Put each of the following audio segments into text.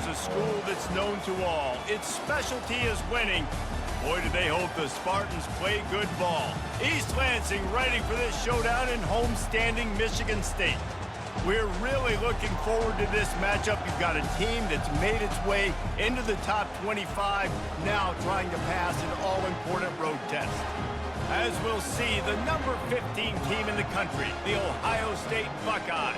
a school that's known to all. Its specialty is winning. Boy, do they hope the Spartans play good ball. East Lansing ready for this showdown in homestanding Michigan State. We're really looking forward to this matchup. You've got a team that's made its way into the top 25, now trying to pass an all-important road test. As we'll see, the number 15 team in the country, the Ohio State Buckeyes,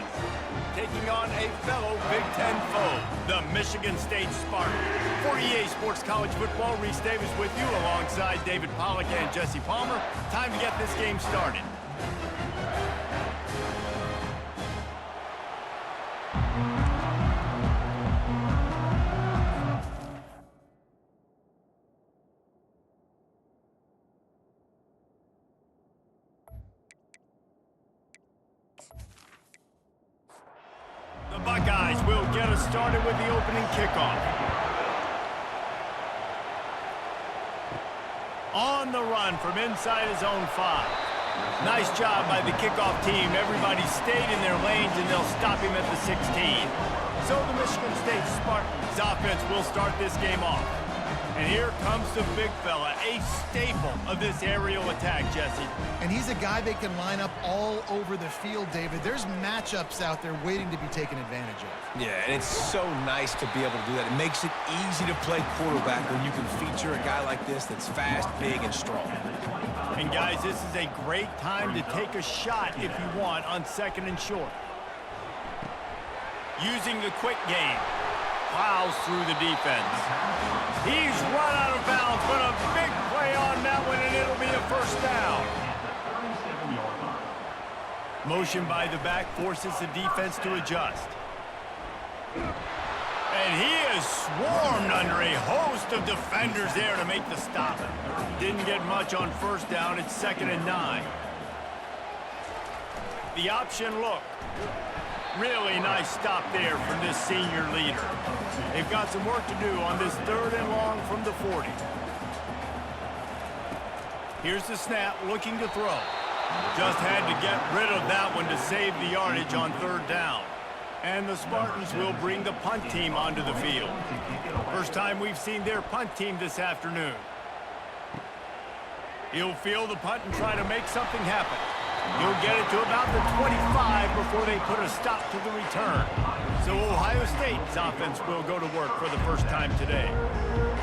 taking on a fellow Big Ten foe, the Michigan State Spartans. For EA Sports College Football, Reese Davis with you alongside David Pollack and Jesse Palmer. Time to get this game started. The Buckeyes will get us started with the opening kickoff. On the run from inside his own 5. Nice job by the kickoff team. Everybody stayed in their lanes, and they'll stop him at the 16. So the Michigan State Spartans offense will start this game off. And here comes the big fella, a staple of this aerial attack, Jesse. And he's a guy they can line up all over the field, David. There's matchups out there waiting to be taken advantage of. Yeah, and it's so nice to be able to do that. It makes it easy to play quarterback when you can feature a guy like this that's fast, big, and strong. And guys, this is a great time to take a shot if you want on 2nd and short. Using the quick game. Plows through the defense. He's run out of bounds, but a big play on that one, and it'll be a first down. Motion by the back forces the defense to adjust. And he is swarmed under a host of defenders there to make the stop. Didn't get much on first down. It's 2nd and 9. The option look. Really nice stop there from this senior leader. They've got some work to do on this 3rd and long from the 40. Here's the snap, looking to throw. Just had to get rid of that one to save the yardage on 3rd down. And the Spartans will bring the punt team onto the field. First time we've seen their punt team this afternoon. He'll field the punt and try to make something happen. He'll get it to about the 25 before they put a stop to the return. So Ohio State's offense will go to work for the first time today.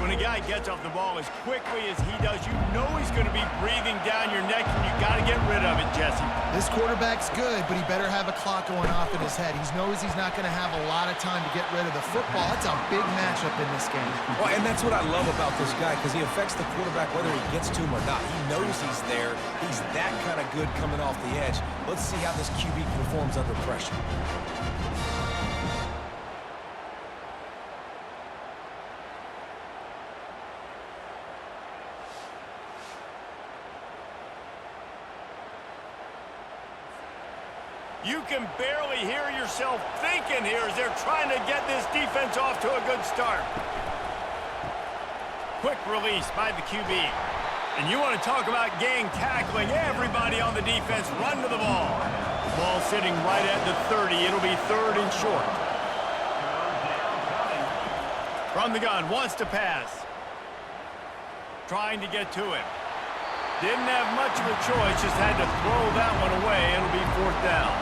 When a guy gets off the ball as quickly as he does, you know he's going to be breathing down your neck, and you got to get rid of it, Jesse. This quarterback's good, but he better have a clock going off in his head. He knows he's not going to have a lot of time to get rid of the football. That's a big matchup in this game. Well, and that's what I love about this guy, because he affects the quarterback whether he gets to him or not. He knows he's there. He's that kind of good coming off the edge. Let's see how this QB performs under pressure. You can barely hear yourself thinking here as they're trying to get this defense off to a good start. Quick release by the QB. And you want to talk about gang tackling. Everybody on the defense run to the ball. Ball sitting right at the 30. It'll be 3rd and short. From the gun, wants to pass. Trying to get to him. Didn't have much of a choice, just had to throw that one away. It'll be 4th down.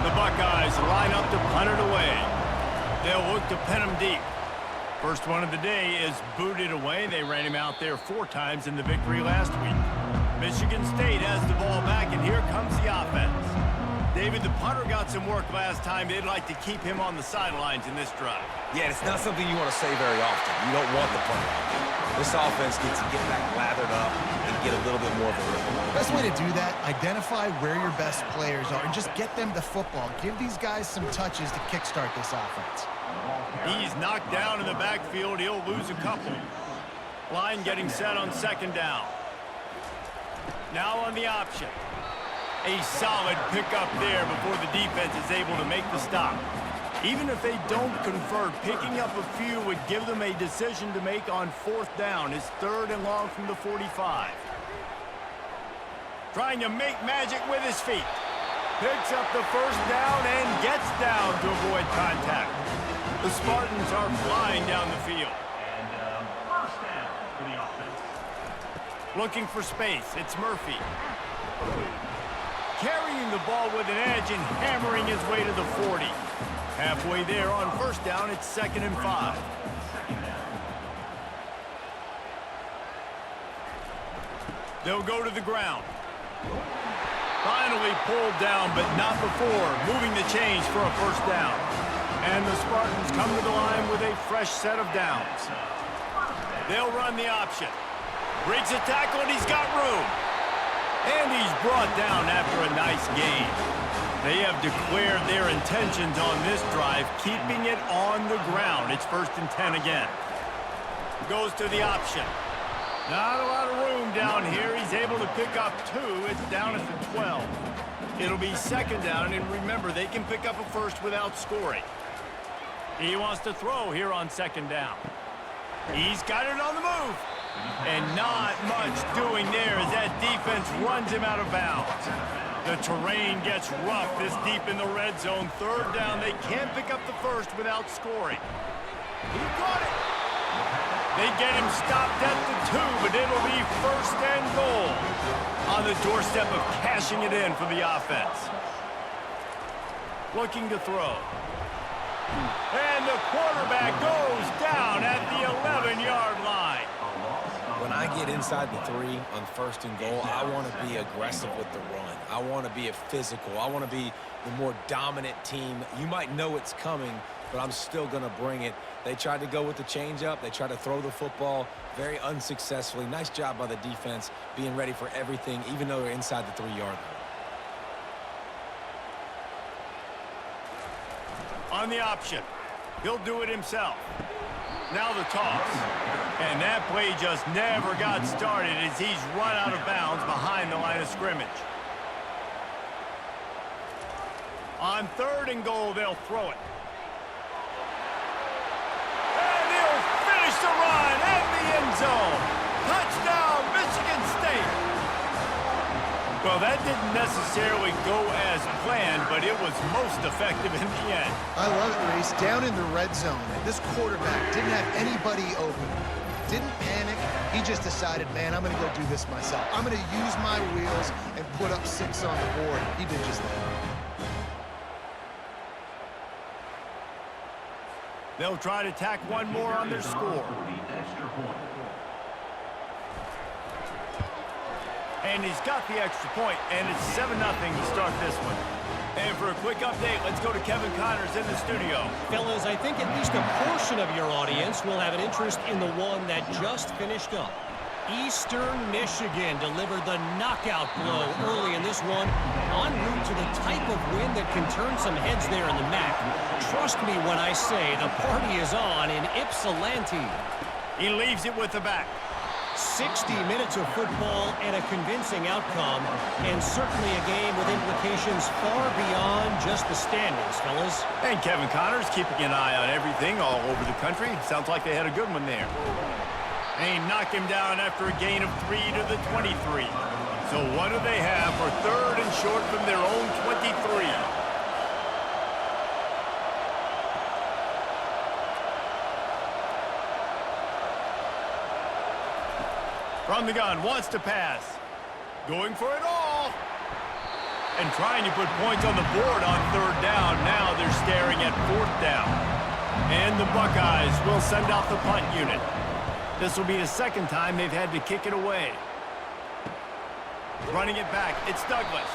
The Buckeyes line up to punt it away. They'll look to pin him deep. First one of the day is booted away. They ran him out there 4 times in the victory last week. Michigan State has the ball back, and here comes the offense. David, the punter got some work last time. They'd like to keep him on the sidelines in this drive. Yeah, it's not something you want to say very often. You don't want the punter out there. This offense gets to get back lathered up and get a little bit more of a rhythm. Best way to do that, identify where your best players are and just get them the football. Give these guys some touches to kickstart this offense. He's knocked down in the backfield. He'll lose a couple. Line getting set on 2nd down. Now on the option. A solid pickup there before the defense is able to make the stop. Even if they don't convert, picking up a few would give them a decision to make on 4th down. It's 3rd and long from the 45. Trying to make magic with his feet. Picks up the first down and gets down to avoid contact. The Spartans are flying down the field. First down for the offense. Looking for space, it's Murphy. Carrying the ball with an edge and hammering his way to the 40. Halfway there on first down, it's 2nd and 5. They'll go to the ground. Finally pulled down, but not before moving the chains for a first down. And the Spartans come to the line with a fresh set of downs. They'll run the option. Breaks a tackle, and he's got room. And he's brought down after a nice gain. They have declared their intentions on this drive, keeping it on the ground. It's 1st and 10 again. Goes to the option. Not a lot of room down here. He's able to pick up 2. It's down at the 12. It'll be 2nd down, and remember, they can pick up a first without scoring. He wants to throw here on 2nd down. He's got it on the move. And not much doing there as that defense runs him out of bounds. The terrain gets rough this deep in the red zone. 3rd down, they can't pick up the first without scoring. He got it. They get him stopped at the 2, but it'll be 1st and goal on the doorstep of cashing it in for the offense. Looking to throw. And the quarterback goes down at the 11-yard line. When I get inside the 3 on 1st and goal, I want to be aggressive with the run. I want to be a physical. I want to be the more dominant team. You might know it's coming, but I'm still going to bring it. They tried to go with the changeup. They tried to throw the football very unsuccessfully. Nice job by the defense being ready for everything, even though they're inside the 3-yard line. On the option. He'll do it himself. Now the toss. And that play just never got started as he's run out of bounds behind the line of scrimmage. On 3rd and goal, they'll throw it. And he'll finish the run at the end zone. Touchdown, Michigan State. Well, that didn't necessarily go as planned, but it was most effective in the end. I love it, Reese. Down in the red zone, this quarterback didn't have anybody open. Didn't panic. He just decided, man, I'm going to go do this myself. I'm going to use my wheels and put up 6 on the board. He did just that. They'll try to tack one more on their score. And he's got the extra point, and it's 7-0 to start this one. And for a quick update, let's go to Kevin Connors in the studio. Fellas, I think at least a portion of your audience will have an interest in the one that just finished up. Eastern Michigan delivered the knockout blow early in this one, en route to the type of win that can turn some heads there in the MAC. Trust me when I say the party is on in Ypsilanti. He leaves it with the back. 60 minutes of football and a convincing outcome, and certainly a game with implications far beyond just the standings, fellas. And Kevin Connors keeping an eye on everything all over the country. Sounds like they had a good one there. And he knocked him down after a gain of 3 to the 23. So what do they have for 3rd and short from their own 23? From the gun, wants to pass. Going for it all. And trying to put points on the board on 3rd down. Now they're staring at 4th down. And the Buckeyes will send out the punt unit. This will be the 2nd time they've had to kick it away. Running it back, it's Douglas.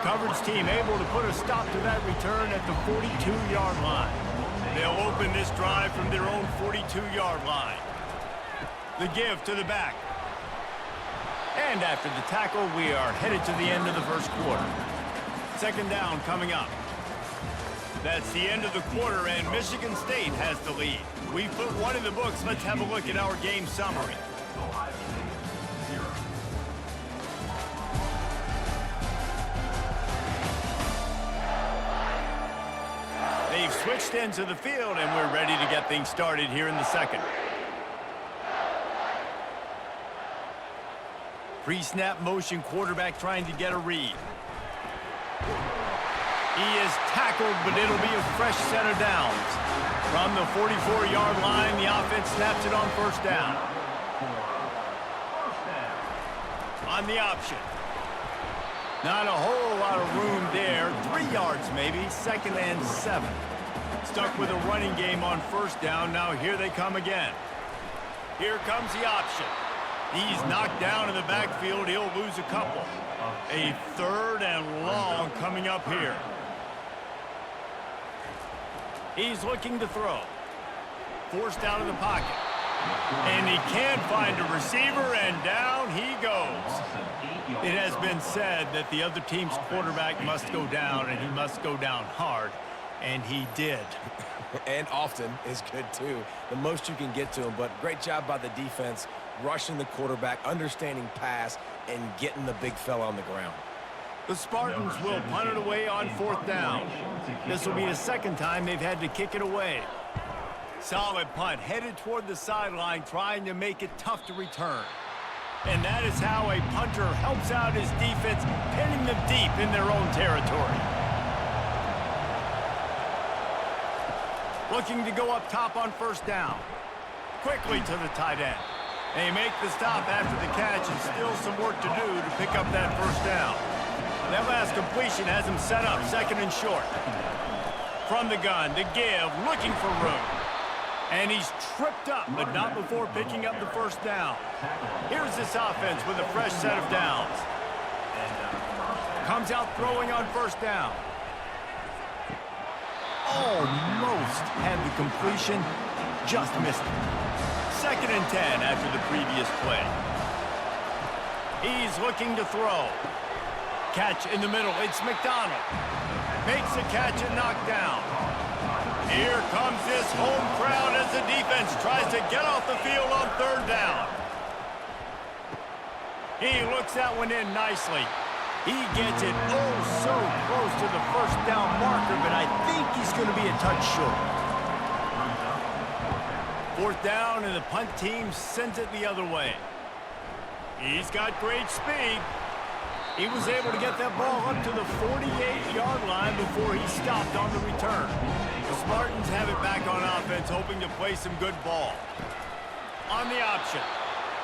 Coverage team able to put a stop to that return at the 42-yard line. They'll open this drive from their own 42-yard line. The give to the back. And after the tackle, we are headed to the end of the first quarter. 2nd down coming up. That's the end of the quarter, and Michigan State has the lead. We put one in the books. Let's have a look at our game summary. They've switched into the field, and we're ready to get things started here in the 2nd. Pre-snap motion, quarterback trying to get a read. He is tackled, but it'll be a fresh set of downs. From the 44-yard line, the offense snaps it on first down. On the option. Not a whole lot of room there. 3 yards maybe, 2nd and 7. Stuck with a running game on first down. Now here they come again. Here comes the option. He's knocked down in the backfield. He'll lose a couple. A 3rd and long coming up here. He's looking to throw. Forced out of the pocket. And he can't find a receiver, and down he goes. It has been said that the other team's quarterback must go down, and he must go down hard, and he did. And often is good, too. The most you can get to him, but great job by the defense, rushing the quarterback, understanding pass, and getting the big fella on the ground. The Spartans will punt it away on 4th down. This will be the 2nd time they've had to kick it away. Solid punt, headed toward the sideline, trying to make it tough to return. And that is how a punter helps out his defense, pinning them deep in their own territory. Looking to go up top on first down. Quickly to the tight end. They make the stop after the catch, and still some work to do to pick up that first down. That last completion has him set up 2nd and short. From the gun, the give, looking for room. And he's tripped up, but not before picking up the first down. Here's this offense with a fresh set of downs. Comes out throwing on first down. Almost had the completion, just missed it. 2nd and 10 after the previous play. He's looking to throw. Catch in the middle, it's McDonald. Makes the catch and knocked down. Here comes this home crowd as the defense tries to get off the field on 3rd down. He looks that one in nicely. He gets it oh so close to the first down marker, but I think he's going to be a touch short. 4th down, and the punt team sends it the other way. He's got great speed. He was able to get that ball up to the 48-yard line before he stopped on the return. The Spartans have it back on offense, hoping to play some good ball. On the option.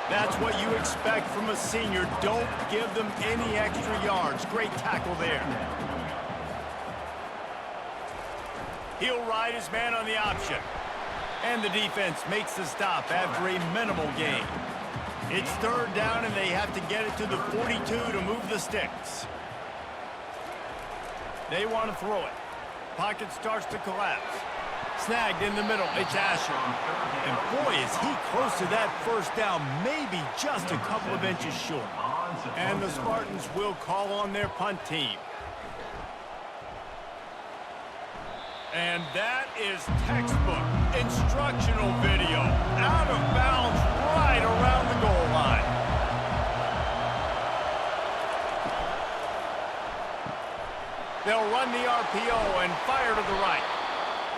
That's what you expect from a senior. Don't give them any extra yards. Great tackle there. He'll ride his man on the option. And the defense makes the stop after a minimal gain. It's 3rd down, and they have to get it to the 42 to move the sticks. They want to throw it. Pocket starts to collapse. Snagged in the middle. It's Asher. And boy, is he close to that first down, maybe just a couple of inches short. And the Spartans will call on their punt team. And that is textbook instructional video. Out of bounds right around the goal line. They'll run the RPO and fire to the right.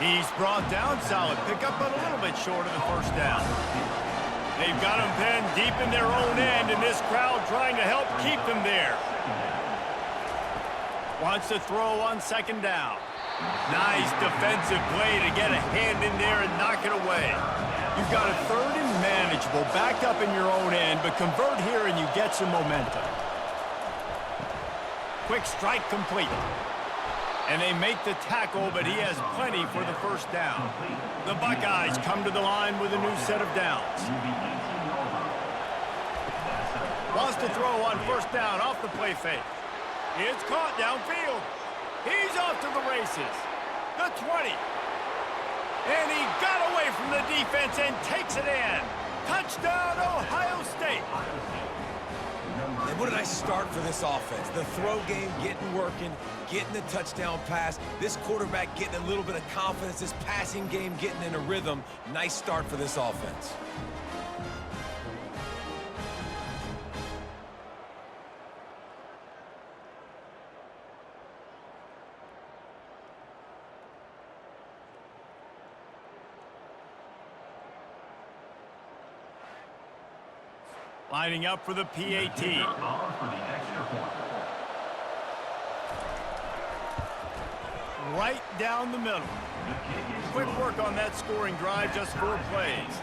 He's brought down, solid pickup, but a little bit short of the first down. They've got him pinned deep in their own end, and this crowd trying to help keep them there. Wants to throw on 2nd down. Nice defensive play to get a hand in there and knock it away. You've got a 3rd and manageable, backed up in your own end, but convert here and you get some momentum. Quick strike complete. And they make the tackle, but he has plenty for the first down. The Buckeyes come to the line with a new set of downs. Wants to throw on first down off the play fake. It's caught downfield. He's off to the races. The 20. And he got away from the defense and takes it in. Touchdown, Ohio State. And what a nice start for this offense. The throw game getting working, getting the touchdown pass. This quarterback getting a little bit of confidence. This passing game getting in a rhythm. Nice start for this offense. Lining up for the PAT. Right down the middle. Quick work on that scoring drive, just 4 plays.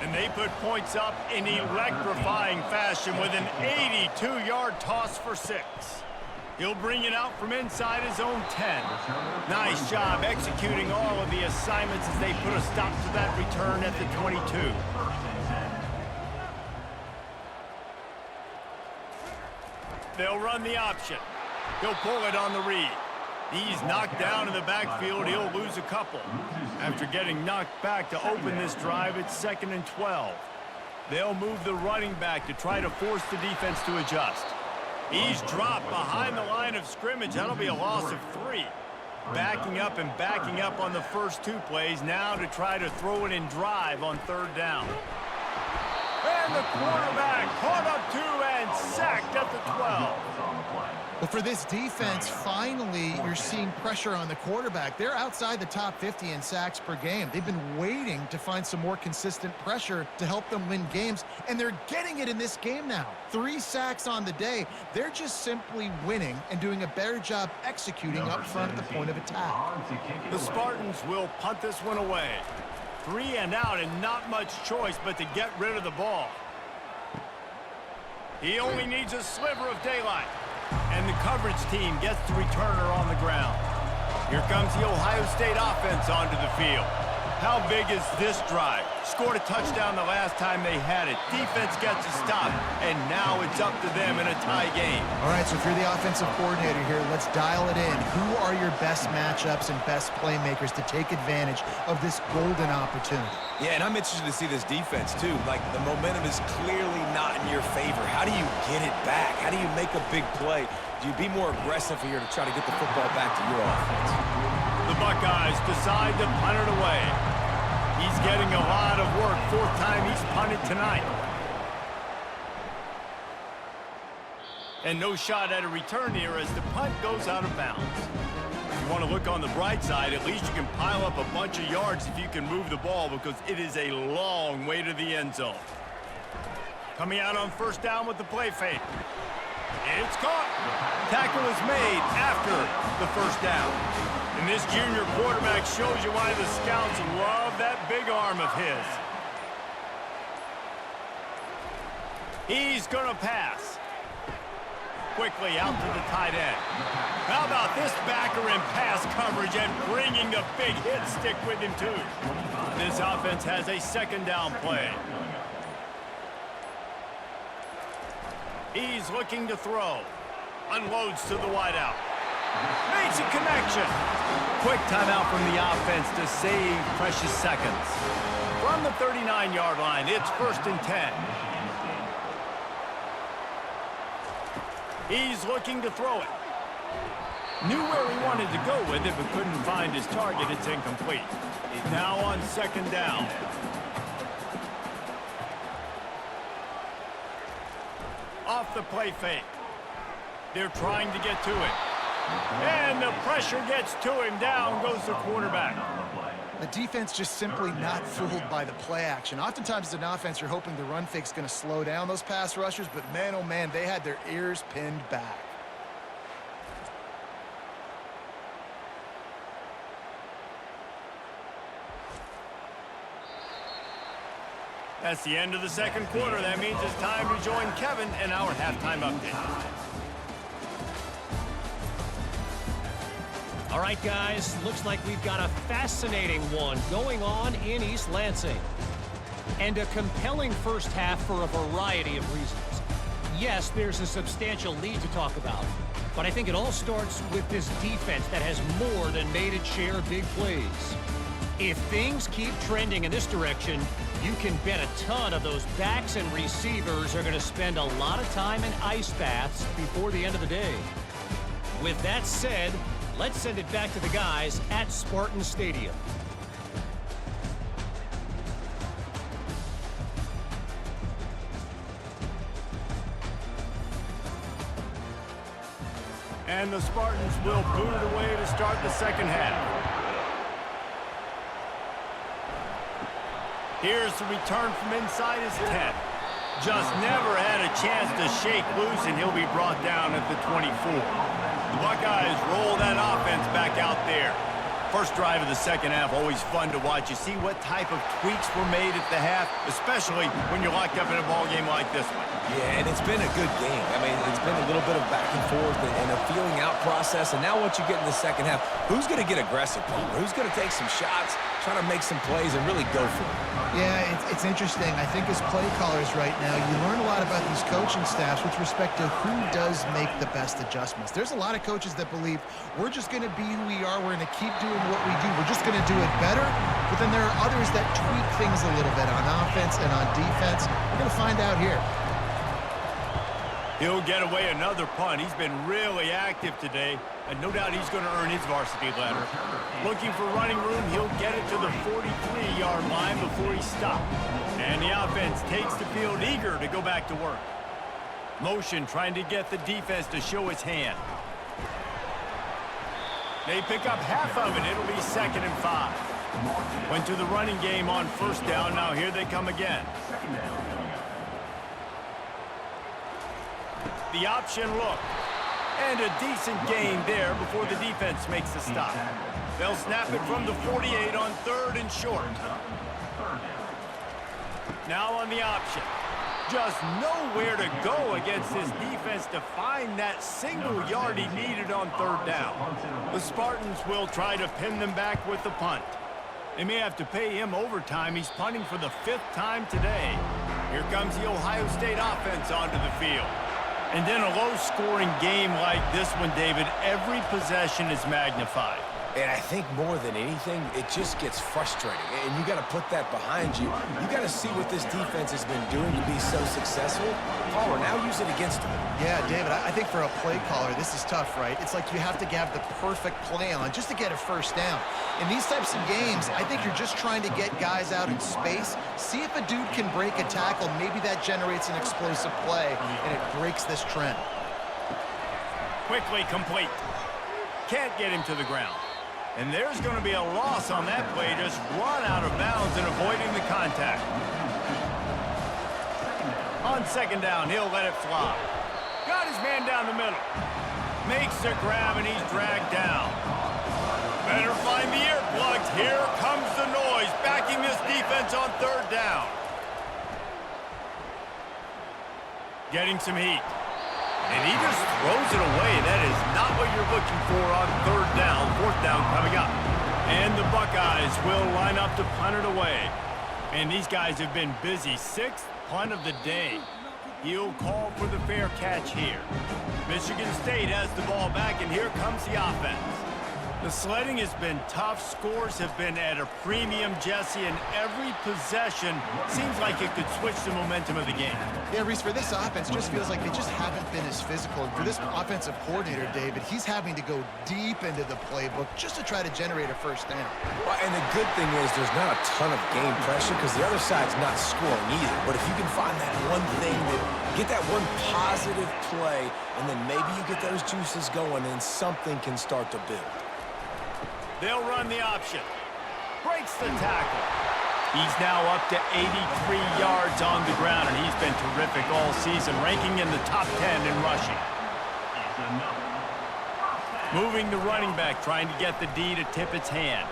And they put points up in electrifying fashion with an 82-yard toss for 6. He'll bring it out from inside his own 10. Nice job executing all of the assignments as they put a stop to that return at the 22. They'll run the option. He'll pull it on the read. He's knocked down in the backfield. He'll lose a couple. After getting knocked back to open this drive, it's 2nd and 12. They'll move the running back to try to force the defense to adjust. He's dropped behind the line of scrimmage. That'll be a loss of 3. Backing up and backing up on the first 2 plays now to try to throw it in drive on 3rd down. And the quarterback caught up 2 and sacked at the 12. Well, for this defense, finally, you're seeing pressure on the quarterback. They're outside the top 50 in sacks per game. They've been waiting to find some more consistent pressure to help them win games, and they're getting it in this game now. 3 sacks on the day. They're just simply winning and doing a better job executing up front at the point of attack. The Spartans will punt this one away. 3 and out, and not much choice but to get rid of the ball. He only needs a sliver of daylight. And the coverage team gets the returner on the ground. Here comes the Ohio State offense onto the field. How big is this drive? Scored a touchdown the last time they had it. Defense gets a stop, and now it's up to them in a tie game. All right, so if you're the offensive coordinator here, let's dial it in. Who are your best matchups and best playmakers to take advantage of this golden opportunity? Yeah, and I'm interested to see this defense, too. Like, the momentum is clearly not in your favor. How do you get it back? How do you make a big play? Do you be more aggressive here to try to get the football back to your offense? The Buckeyes decide to punt it away. He's getting a lot of work. 4th time he's punted tonight. And no shot at a return here as the punt goes out of bounds. If you want to look on the bright side, at least you can pile up a bunch of yards if you can move the ball, because it is a long way to the end zone. Coming out on 1st down with the play fake. It's caught. Tackle is made after the 1st down. And this junior quarterback shows you why the scouts love that big arm of his. He's going to pass. Quickly out to the tight end. How about this backer in pass coverage and bringing the big hit stick with him, too. This offense has a 2nd down play. He's looking to throw. Unloads to the wideout. Makes a connection. Quick timeout from the offense to save precious seconds. From the 39-yard line, it's 1st and 10. He's looking to throw it. Knew where he wanted to go with it, but couldn't find his target. It's incomplete. Now on 2nd down. Off the play fake. They're trying to get to it. And the pressure gets to him. Down goes the quarterback. The defense just simply not fooled by the play action. Oftentimes as an offense, you're hoping the run fake's going to slow down those pass rushers, but man, oh man, they had their ears pinned back. That's the end of the 2nd quarter. That means it's time to join Kevin in our halftime update. All right, guys, looks like we've got a fascinating one going on in East Lansing. And a compelling 1st half for a variety of reasons. Yes, there's a substantial lead to talk about, but I think it all starts with this defense that has more than made its share of big plays. If things keep trending in this direction, you can bet a ton of those backs and receivers are going to spend a lot of time in ice baths before the end of the day. With that said, let's send it back to the guys at Spartan Stadium. And the Spartans will boot it away to start the 2nd half. Here's the return from inside his 10. Just never had a chance to shake loose, and he'll be brought down at the 24. The Buckeyes roll that offense back out there. First drive of the second half, always fun to watch. You see what type of tweaks were made at the half, especially when you're locked up in a ball game like this one. Yeah, and it's been a good game. I mean, it's been a little bit of back and forth and a feeling out process. And now once you get in the second half, who's going to get aggressive, Palmer? Who's going to take some shots, try to make some plays, and really go for it? Yeah, it's interesting. I think as play callers right now, you learn a lot about these coaching staffs with respect to who does make the best adjustments. There's a lot of coaches that believe we're just going to be who we are. We're going to keep doing what we do. We're just going to do it better. But then there are others that tweak things a little bit on offense and on defense. We're going to find out here. He'll get away another punt. He's been really active today, and no doubt he's going to earn his varsity letter. Looking for running room, he'll get it to the 43-yard line before he stops. And the offense takes the field eager to go back to work. Motion trying to get the defense to show its hand. They pick up half of it. It'll be 2nd and 5. Went to the running game on first down. Now here they come again. The option look. And a decent gain there before the defense makes the stop. They'll snap it from the 48 on 3rd and short. Now on the option. Just nowhere to go against this defense to find that single yard he needed on 3rd down. The Spartans will try to pin them back with the punt. They may have to pay him overtime. He's punting for the 5th time today. Here comes the Ohio State offense onto the field. And in a low-scoring game like this one, David, every possession is magnified. And I think more than anything, it just gets frustrating. And you got to put that behind you. You got to see what this defense has been doing to be so successful. Palmer, now use it against them. Yeah, David, I think for a play caller, this is tough, right? It's like you have to have the perfect play on just to get a first down. In these types of games, I think you're just trying to get guys out in space, see if a dude can break a tackle. Maybe that generates an explosive play, and it breaks this trend. Quickly complete. Can't get him to the ground. And there's going to be a loss on that play. Just run out of bounds and avoiding the contact. On 2nd down, he'll let it fly. Got his man down the middle. Makes the grab, and he's dragged down. Better find the earplugs. Here comes the noise, backing this defense on 3rd down. Getting some heat. And he just throws it away. That is not what you're looking for on 3rd down. 4th down coming up. And the Buckeyes will line up to punt it away. And these guys have been busy. 6th punt of the day. He'll call for the fair catch here. Michigan State has the ball back, and here comes the offense. The sledding has been tough. Scores have been at a premium, Jesse, and every possession seems like it could switch the momentum of the game. Yeah, Reese, for this offense, just feels like they just haven't been as physical. And for this offensive coordinator, David, he's having to go deep into the playbook just to try to generate a first down. Well, and the good thing is there's not a ton of game pressure because the other side's not scoring either. But if you can find that one thing, get that one positive play, and then maybe you get those juices going and something can start to build. They'll run the option. Breaks the tackle. He's now up to 83 yards on the ground, and he's been terrific all season, ranking in the top 10 in rushing. Moving the running back, trying to get the D to tip its hand.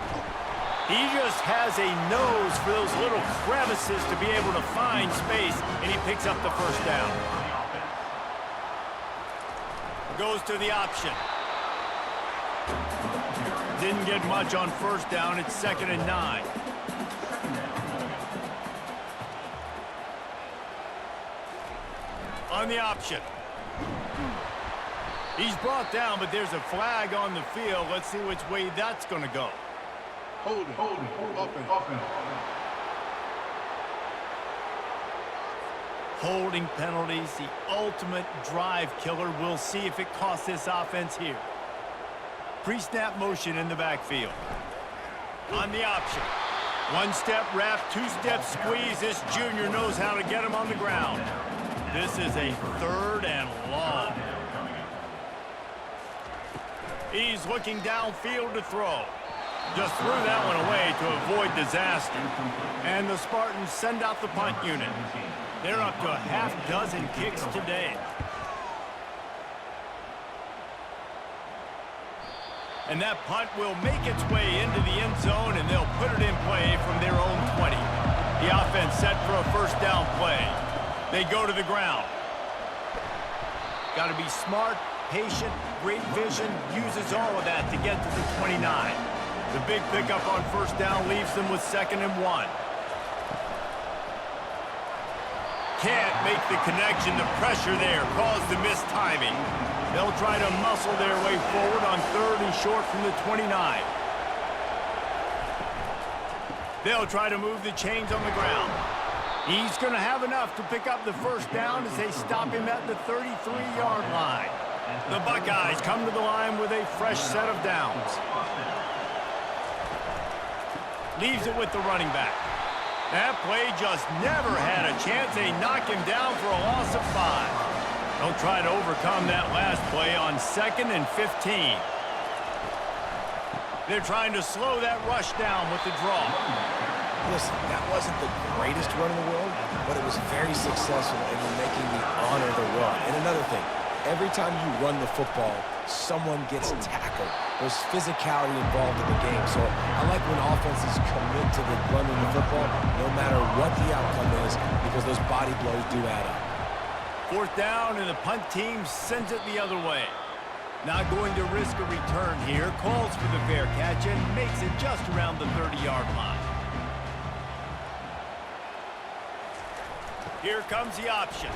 He just has a nose for those little crevices to be able to find space, and he picks up the first down. Goes to the option. Didn't get much on first down. It's 2nd and 9. On the option. He's brought down, but there's a flag on the field. Let's see which way that's going to go. Hold it, up and. Holding penalties, the ultimate drive killer. We'll see if it costs this offense here. Pre-snap motion in the backfield. On the option. One-step wrap, two-step squeeze. This junior knows how to get him on the ground. This is a 3rd and long. He's looking downfield to throw. Just threw that one away to avoid disaster. And the Spartans send out the punt unit. They're up to a half-dozen kicks today. And that punt will make its way into the end zone, and they'll put it in play from their own 20. The offense set for a first down play. They go to the ground. Got to be smart, patient, great vision, uses all of that to get to the 29. The big pickup on first down leaves them with 2nd and 1. Can't make the connection. The pressure there caused the missed timing. They'll try to muscle their way forward on 3rd and short from the 29. They'll try to move the chains on the ground. He's going to have enough to pick up the first down as they stop him at the 33-yard line. The Buckeyes come to the line with a fresh set of downs. Leaves it with the running back. That play just never had a chance. They knock him down for a loss of 5. They'll try to overcome that last play on 2nd and 15. They're trying to slow that rush down with the draw. Listen, that wasn't the greatest run in the world, but it was very successful in making me honor the run. And another thing, every time you run the football, someone gets tackled. There's physicality involved in the game. So I like when offenses commit to the running the football, no matter what the outcome is, because those body blows do add up. 4th down, and the punt team sends it the other way. Not going to risk a return here. Calls for the fair catch and makes it just around the 30-yard line. Here comes the option.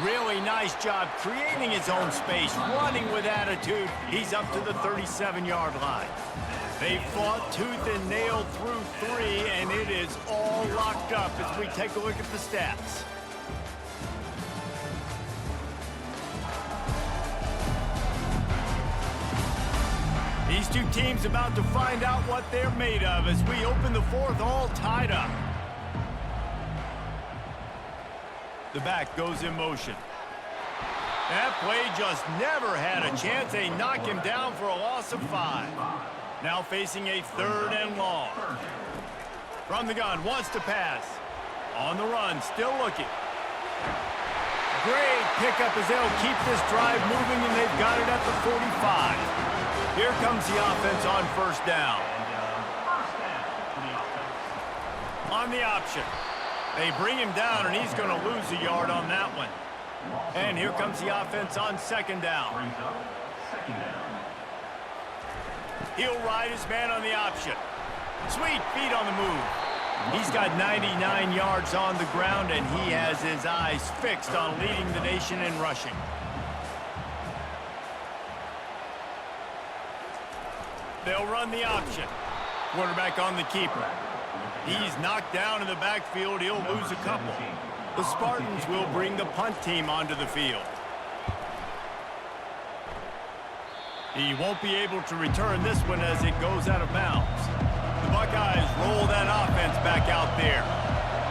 Really nice job creating his own space, running with attitude. He's up to the 37-yard line. They fought tooth and nail through 3, and it is all locked up as we take a look at the stats. These two teams about to find out what they're made of as we open the 4th all tied up. The back goes in motion. That play just never had a chance. They knock him down for a loss of 5. Now facing a 3rd and long. From the gun, wants to pass. On the run, still looking. Great pickup as they'll keep this drive moving, and they've got it at the 45. Here comes the offense on first down. On the option. They bring him down, and he's going to lose a yard on that one. And here comes the offense on 2nd down. He'll ride his man on the option. Sweet feet on the move. He's got 99 yards on the ground, and he has his eyes fixed on leading the nation in rushing. They'll run the option. Quarterback on the keeper. He's knocked down in the backfield. He'll lose a couple. The Spartans will bring the punt team onto the field. He won't be able to return this one as it goes out of bounds. The Buckeyes roll that offense back out there.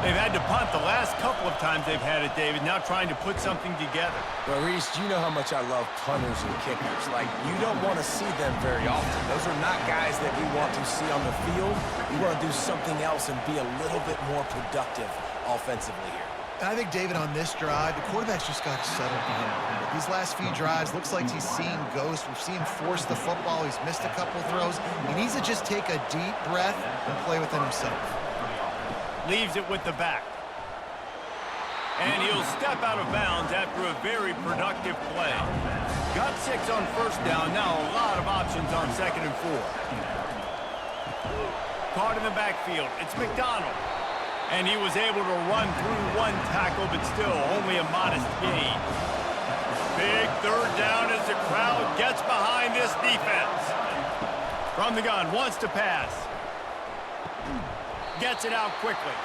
They've had to punt the last couple of times they've had it, David, now trying to put something together. Well, Reese, you know how much I love punters and kickers. Like, you don't want to see them very often. Those are not guys that we want to see on the field. We want to do something else and be a little bit more productive offensively here. I think, David, on this drive, the quarterback's just got to settle down. These last few drives, looks like he's seeing ghosts. We've seen him force the football. He's missed a couple throws. He needs to just take a deep breath and play within himself. Leaves it with the back. And he'll step out of bounds after a very productive play. Got 6 on first down. Now a lot of options on 2nd and 4. Caught in the backfield. It's McDonald. And he was able to run through one tackle, but still only a modest gain. Big 3rd down as the crowd gets behind this defense. From the gun, wants to pass. Gets it out quickly.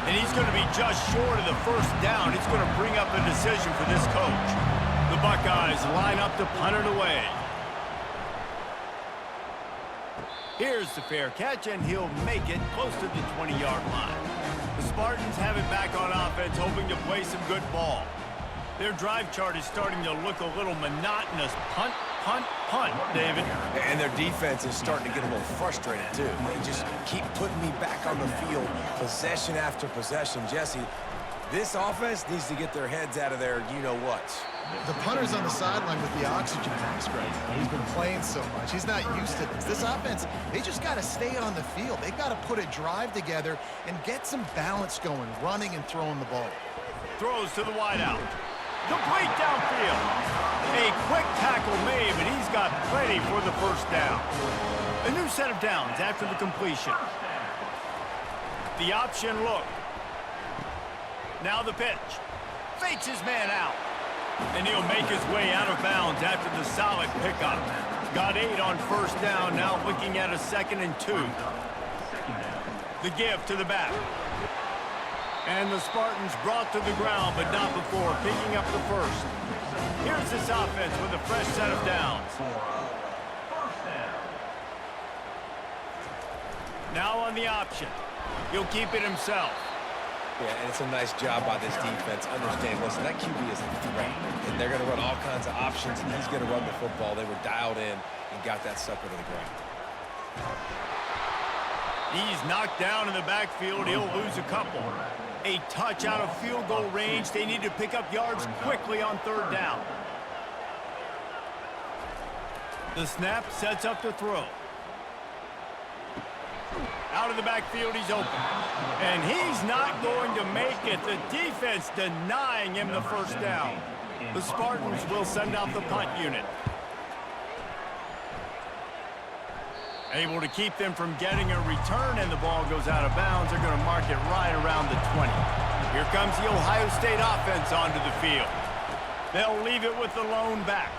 And he's going to be just short of the first down. It's going to bring up a decision for this coach. The Buckeyes line up to punt it away. Here's the fair catch, and he'll make it close to the 20-yard line. The Spartans have it back on offense, hoping to play some good ball. Their drive chart is starting to look a little monotonous. Punt, punt, punt, David. And their defense is starting to get a little frustrated, too. They just keep putting me back on the field, possession after possession. Jesse, this offense needs to get their heads out of their you-know-whats. The punter's on the sideline with the oxygen mask right now. He's been playing so much. He's not used to this. This offense, they just got to stay on the field. They've got to put a drive together and get some balance going, running and throwing the ball. Throws to the wideout. Complete downfield. A quick tackle made, but he's got plenty for the first down. A new set of downs after the completion. The option look. Now the pitch. Fakes his man out. And he'll make his way out of bounds after the solid pickup. Got 8 on first down, now looking at a 2nd and 2. The give to the back. And the Spartans brought to the ground, but not before picking up the first. Here's this offense with a fresh set of downs. Now on the option. He'll keep it himself. Yeah, and it's a nice job by this defense. Understand, listen, that QB is a threat, and they're going to run all kinds of options, and he's going to run the football. They were dialed in and got that sucker to the ground. He's knocked down in the backfield. He'll lose a couple. A touch out of field goal range. They need to pick up yards quickly on 3rd down. The snap sets up the throw. Out of the backfield, he's open. And he's not going to make it. The defense denying him the first down. The Spartans will send out the punt unit. Able to keep them from getting a return, and the ball goes out of bounds. They're going to mark it right around the 20. Here comes the Ohio State offense onto the field. They'll leave it with the lone back.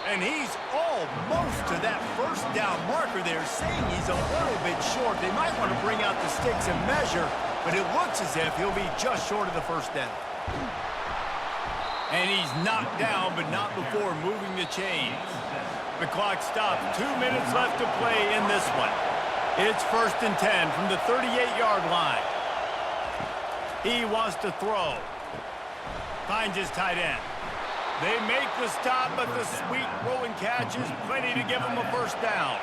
And he's almost to that first down marker there, saying he's a little bit short. They might want to bring out the sticks and measure, but it looks as if he'll be just short of the first down. And he's knocked down, but not before moving the chains. The clock stops. 2 minutes left to play in this one. It's 1st and 10 from the 38-yard line. He wants to throw. Finds his tight end. They make the stop, but the sweet rolling catch is plenty to give them a first down.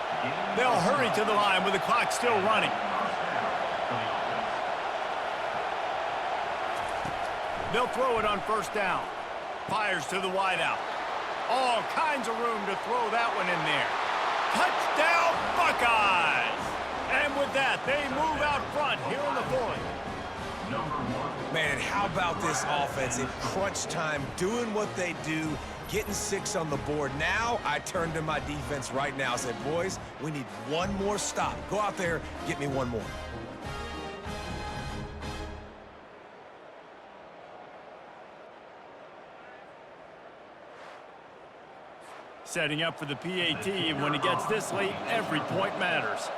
They'll hurry to the line with the clock still running. They'll throw it on first down. Fires to the wideout. All kinds of room to throw that one in there. Touchdown, Buckeyes! And with that, they move out front here in the 4th. Man, how about this offense in crunch time, doing what they do, getting 6 on the board. Now I turn to my defense right now and say, boys, we need one more stop. Go out there, get me one more. Setting up for the PAT, and when it gets this late, every point matters.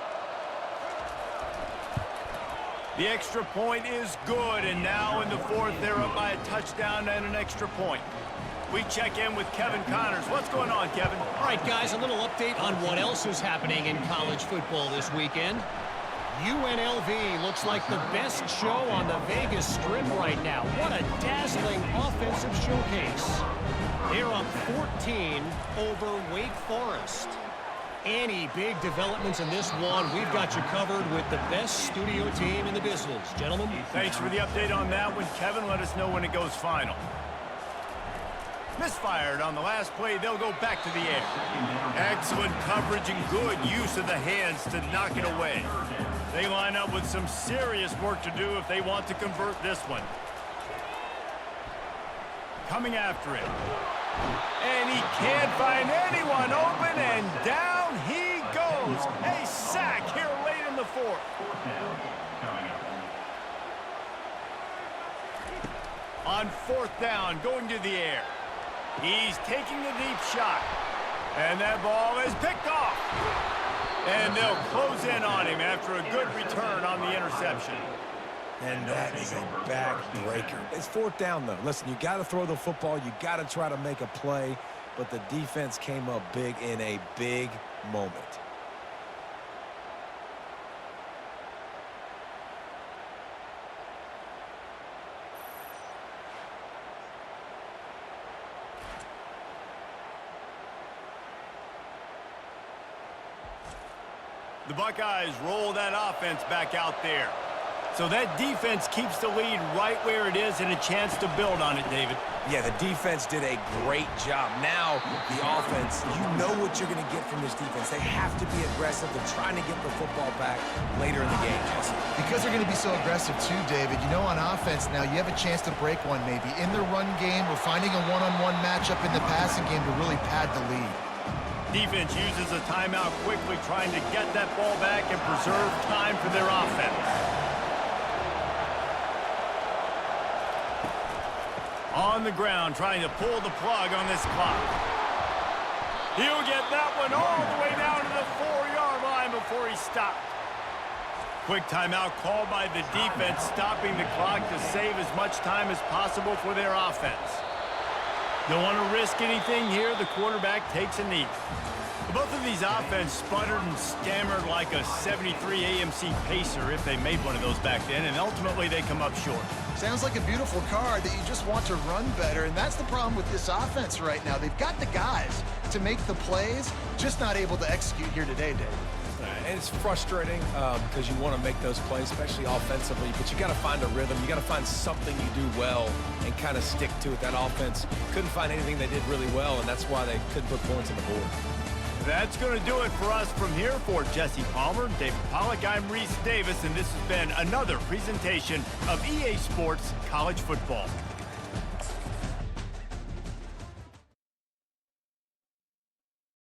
The extra point is good, and now in the 4th, they're up by a touchdown and an extra point. We check in with Kevin Connors. What's going on, Kevin? All right, guys, a little update on what else is happening in college football this weekend. UNLV looks like the best show on the Vegas Strip right now. What a dazzling offensive showcase. They're up 14 over Wake Forest. Any big developments in this one, we've got you covered with the best studio team in the business. Gentlemen. Thanks for the update on that one, Kevin. Let us know when it goes final. Misfired on the last play. They'll go back to the air. Excellent coverage and good use of the hands to knock it away. They line up with some serious work to do if they want to convert this one. Coming after it. And he can't find anyone open, and down he goes. A sack here late in the 4th. On 4th down, going to the air. He's taking a deep shot. And that ball is picked off. And they'll close in on him after a good return on the interception. And that is a backbreaker. It's 4th down, though. Listen, you got to throw the football. You got to try to make a play. But the defense came up big in a big moment. The Buckeyes roll that offense back out there. So that defense keeps the lead right where it is and a chance to build on it, David. Yeah, the defense did a great job. Now, the offense, you know what you're going to get from this defense. They have to be aggressive. They're trying to get the football back later in the game, Jesse. Because they're going to be so aggressive too, David. You know, on offense now, you have a chance to break one maybe. In the run game, we're finding a one-on-one matchup in the passing game to really pad the lead. Defense uses a timeout quickly, trying to get that ball back and preserve time for their offense. On the ground, trying to pull the plug on this clock. He'll get that one all the way down to the 4-yard line before he stopped. Quick timeout called by the defense, stopping the clock to save as much time as possible for their offense. Don't want to risk anything here. The quarterback takes a knee. Both of these offense sputtered and stammered like a 73 AMC Pacer if they made one of those back then, and ultimately they come up short. Sounds like a beautiful card that you just want to run better, and that's the problem with this offense right now. They've got the guys to make the plays, just not able to execute here today, Dave. And it's frustrating because you want to make those plays, especially offensively, but you got to find a rhythm. You got to find something you do well and kind of stick to it. That offense couldn't find anything they did really well, and that's why they couldn't put points on the board. That's going to do it for us from here. For Jesse Palmer, David Pollack, I'm Reese Davis, and this has been another presentation of EA Sports College Football.